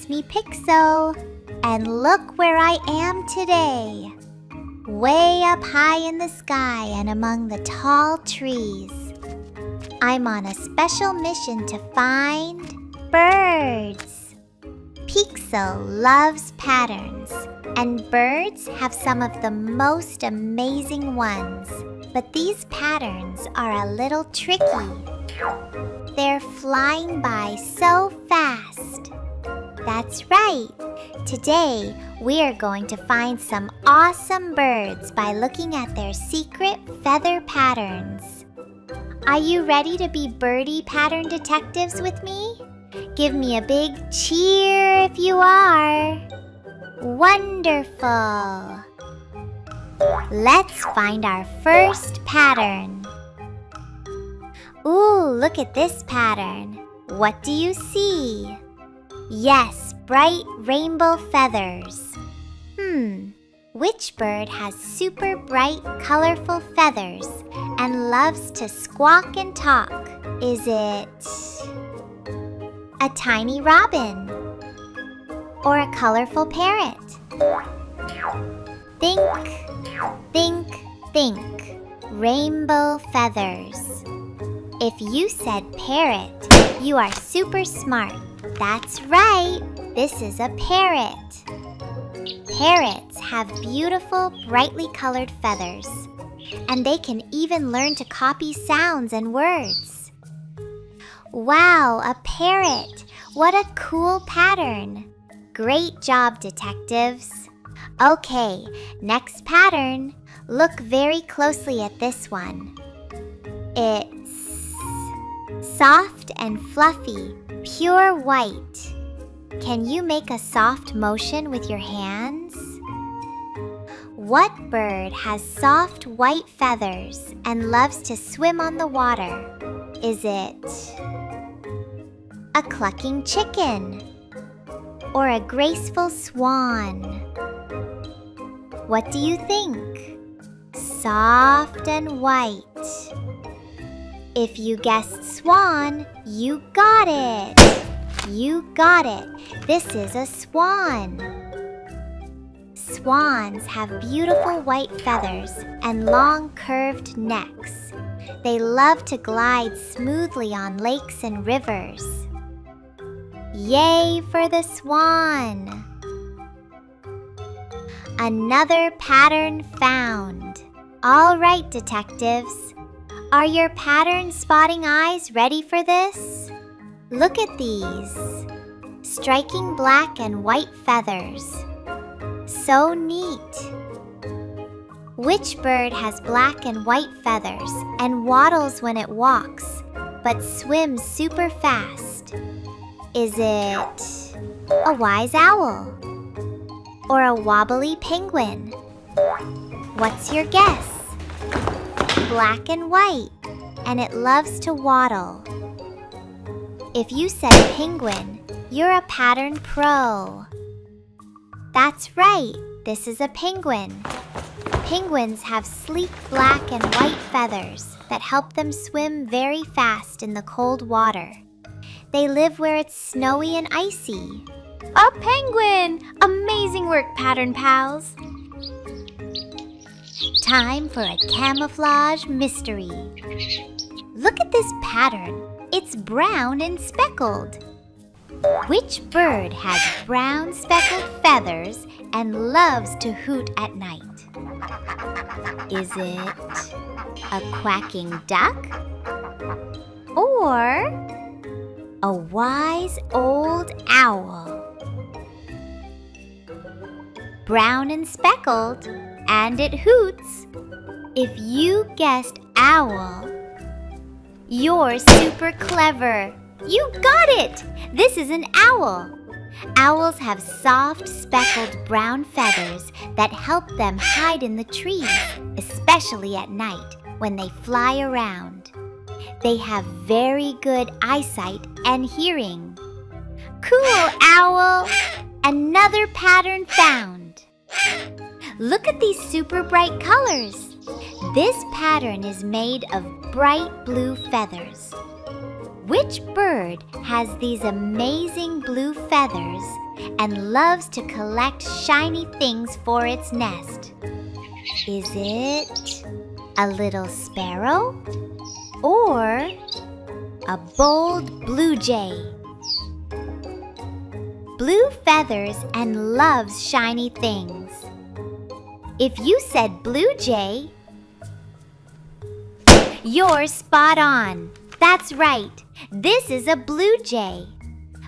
It's me, Pixel, and look where I am today. Way up high in the sky and among the tall trees. I'm on a special mission to find birds. Pixel loves patterns, and birds have some of the most amazing ones. But these patterns are a little tricky. They're flying by so fast. That's right. Today, we are going to find some awesome birds by looking at their secret feather patterns. Are you ready to be birdie pattern detectives with me? Give me a big cheer if you are. Wonderful! Let's find our first pattern. Ooh, look at this pattern. What do you see? Yes, bright rainbow feathers. Which bird has super bright, colorful feathers and loves to squawk and talk? Is it a tiny robin or a colorful parrot? Think, think, think. Rainbow feathers. If you said parrot, you are super smart. That's right, this is a parrot. Parrots have beautiful, brightly colored feathers, and they can even learn to copy sounds and words. Wow, a parrot! What a cool pattern! Great job, detectives! Okay, next pattern. Look very closely at this one. It's soft and fluffy, pure white. Can you make a soft motion with your hands? What bird has soft white feathers and loves to swim on the water? Is it a clucking chicken or a graceful swan? What do you think? Soft and white. If you guessed swan, you got it! You got it! This is a swan. Swans have beautiful white feathers and long curved necks. They love to glide smoothly on lakes and rivers. Yay for the swan! Another pattern found. All right, detectives. Are your pattern spotting eyes ready for this? Look at these. Striking black and white feathers. So neat. Which bird has black and white feathers and waddles when it walks, but swims super fast? Is it a wise owl or a wobbly penguin? What's your guess? Black and white, and it loves to waddle. If you said penguin, you're a pattern pro. That's right, this is a penguin. Penguins have sleek black and white feathers that help them swim very fast in the cold water. They live where it's snowy and icy. A penguin! Amazing work, pattern pals! Time for a camouflage mystery. Look at this pattern. It's brown and speckled. Which bird has brown speckled feathers and loves to hoot at night? Is it a quacking duck or a wise old owl? Brown and speckled, and it hoots. If you guessed owl, you're super clever. You got it! This is an owl. Owls have soft, speckled brown feathers that help them hide in the trees, especially at night when they fly around. They have very good eyesight and hearing. Cool, owl! Another pattern found. Look at these super bright colors. This pattern is made of bright blue feathers. Which bird has these amazing blue feathers and loves to collect shiny things for its nest? Is it a little sparrow or a bold blue jay? Blue feathers and loves shiny things. If you said blue jay, you're spot on. That's right. This is a blue jay.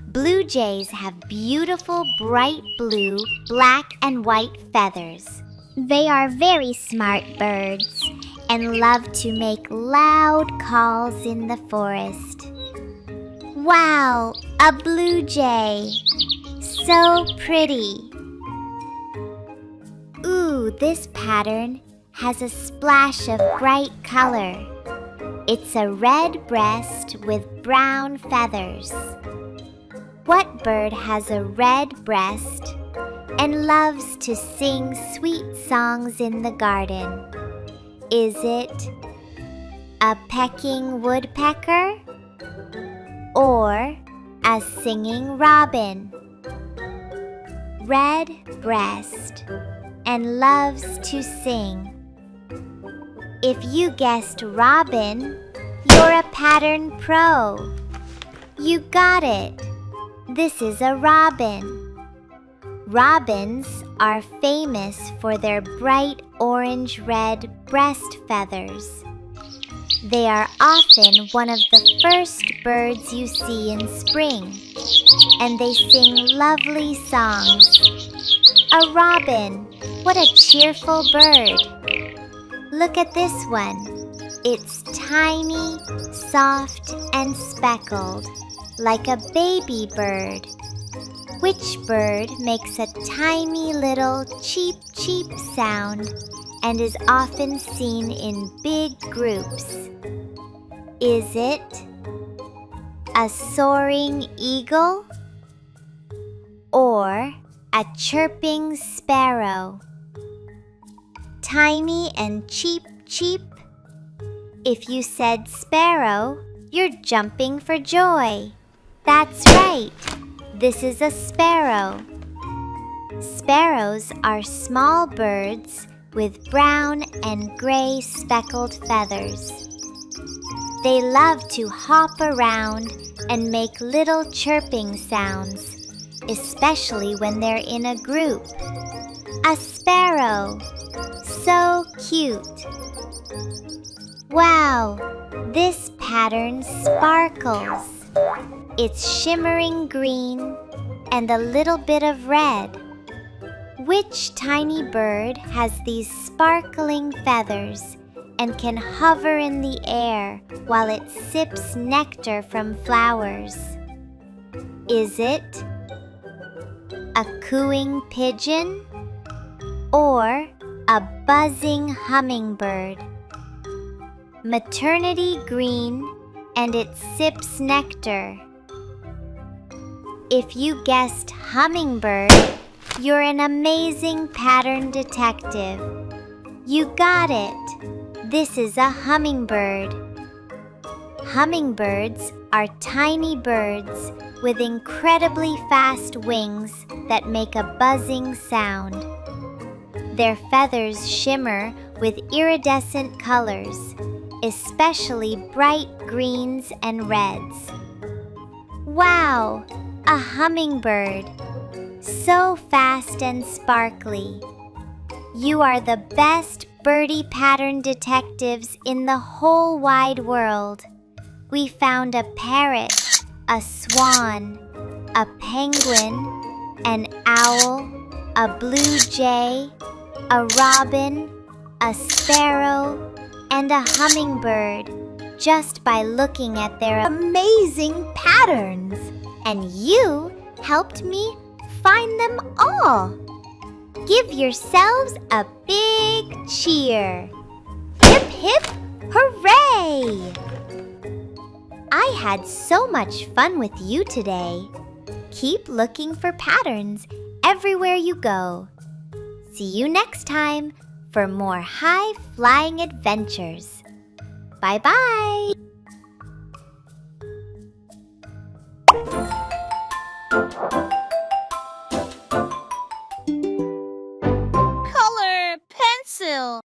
Blue jays have beautiful bright blue, black, and white feathers. They are very smart birds and love to make loud calls in the forest. Wow, a blue jay! So pretty! Ooh, this pattern has a splash of bright color. It's a red breast with brown feathers. What bird has a red breast and loves to sing sweet songs in the garden? Is it a pecking woodpecker or a singing robin? Red breast and loves to sing. If you guessed robin, you're a pattern pro. You got it. This is a robin. Robins are famous for their bright orange-red breast feathers. They are often one of the first birds you see in spring, and they sing lovely songs. A robin, what a cheerful bird! Look at this one. It's tiny, soft, and speckled, like a baby bird. Which bird makes a tiny little cheep cheep sound and is often seen in big groups? Is it a soaring eagle or a chirping sparrow? Tiny and cheep cheep? If you said sparrow, you're jumping for joy. That's right. This is a sparrow. Sparrows are small birds with brown and gray speckled feathers. They love to hop around and make little chirping sounds, especially when they're in a group. A sparrow! So cute! Wow! This pattern sparkles. It's shimmering green and a little bit of red. Which tiny bird has these sparkling feathers and can hover in the air while it sips nectar from flowers? Is it a cooing pigeon or a buzzing hummingbird? Maternity green and it sips nectar. If you guessed hummingbird, you're an amazing pattern detective. You got it. This is a hummingbird. Hummingbirds are tiny birds with incredibly fast wings that make a buzzing sound. Their feathers shimmer with iridescent colors, especially bright greens and reds. Wow! A hummingbird! So fast and sparkly. You are the best birdie pattern detectives in the whole wide world. We found a parrot, a swan, a penguin, an owl, a blue jay, a robin, a sparrow, and a hummingbird just by looking at their amazing patterns. And you helped me find them all. Give yourselves a big cheer. Hip, hip, hooray! I had so much fun with you today. Keep looking for patterns everywhere you go. See you next time for more high-flying adventures. Bye-bye!